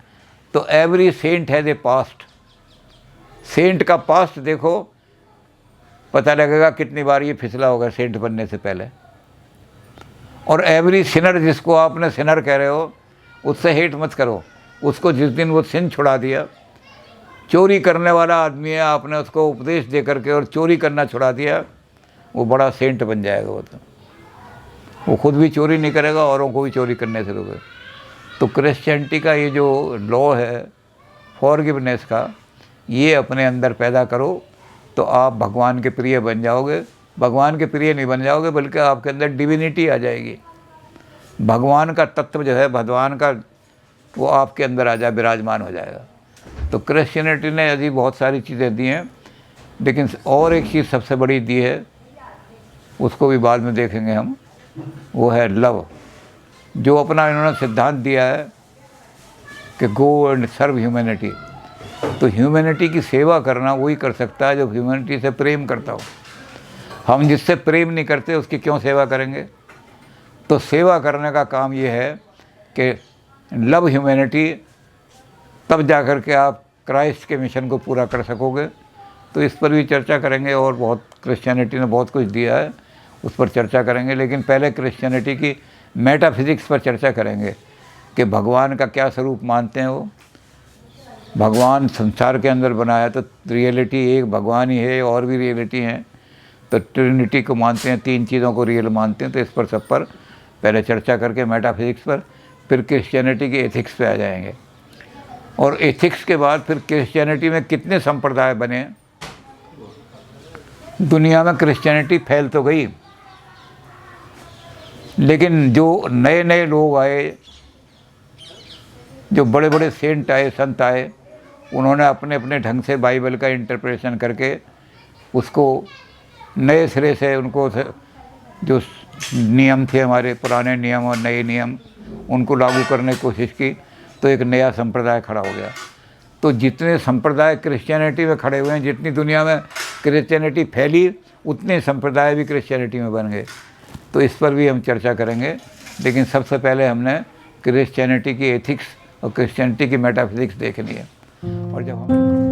तो every saint has a past. Saint का पास्ट देखो, पता लगेगा कितनी बार ये फिसला होगा सेंट बनने से पहले। और एवरी सिनर, जिसको आपने सिनर कह रहे हो, उससे हेट मत करो। उसको जिस दिन वो सिन छुड़ा दिया, चोरी करने वाला आदमी है, आपने उसको उपदेश दे करके और चोरी करना छुड़ा दिया, वो बड़ा सेंट बन जाएगा। वो खुद भी चोरी नहीं करेगा, औरों को भी चोरी करने से रोके। तो क्रिश्चियनिटी का ये जो लॉ है फॉरगिवनेस का, ये अपने अंदर पैदा करो तो आप भगवान के प्रिय बन जाओगे। भगवान के प्रिय नहीं बन जाओगे, बल्कि आपके अंदर डिविनिटी आ जाएगी। भगवान का तत्व जो है, भगवान का, वो आपके अंदर आ जाए, विराजमान हो जाएगा। तो क्रिश्चियनिटी ने अभी बहुत सारी चीज़ें दी हैं, लेकिन और एक चीज़ सबसे बड़ी दी है उसको भी बाद में देखेंगे हम। वो है लव, जो अपना इन्होंने सिद्धांत दिया है कि गो एंड सर्व ह्यूमैनिटी। तो ह्यूमैनिटी की सेवा करना वही कर सकता है जो ह्यूमैनिटी से प्रेम करता हो। हम जिससे प्रेम नहीं करते उसकी क्यों सेवा करेंगे? तो सेवा करने का काम ये है कि लव ह्यूमैनिटी, तब जा कर के आप क्राइस्ट के मिशन को पूरा कर सकोगे। तो इस पर भी चर्चा करेंगे, और बहुत क्रिश्चियनिटी ने बहुत कुछ दिया है, उस पर चर्चा करेंगे। लेकिन पहले क्रिश्चियनिटी की मेटाफिज़िक्स पर चर्चा करेंगे कि भगवान का क्या स्वरूप मानते हैं वो। भगवान संसार के अंदर बनाया, तो रियलिटी एक भगवान ही है, और भी रियलिटी हैं। तो ट्रिनिटी को मानते हैं, 3 चीज़ों को रियल मानते हैं। तो इस पर सब पर पहले चर्चा करके मेटाफिज़िक्स पर, फिर क्रिश्चियनिटी के एथिक्स पे आ जाएंगे। और एथिक्स के बाद फिर क्रिश्चियनिटी में कितने संप्रदाय बने। दुनिया में क्रिश्चियनिटी फैल तो गई, लेकिन जो नए नए लोग आए, जो बड़े बड़े सेंट आए, संत आए, उन्होंने अपने अपने ढंग से बाइबल का इंटरप्रिटेशन करके उसको नए सिरे से, उनको जो नियम थे हमारे पुराने नियम और नए नियम, उनको लागू करने की कोशिश की। तो एक नया संप्रदाय खड़ा हो गया। तो जितने संप्रदाय क्रिश्चियनिटी में खड़े हुए हैं, जितनी दुनिया में क्रिश्चियनिटी फैली, उतने संप्रदाय भी क्रिश्चियनिटी में बन गए। तो इस पर भी हम चर्चा करेंगे। लेकिन सबसे पहले हमने क्रिश्चियनिटी की एथिक्स और क्रिश्चियनिटी की मेटाफिज़िक्स देखनी है। और जब हम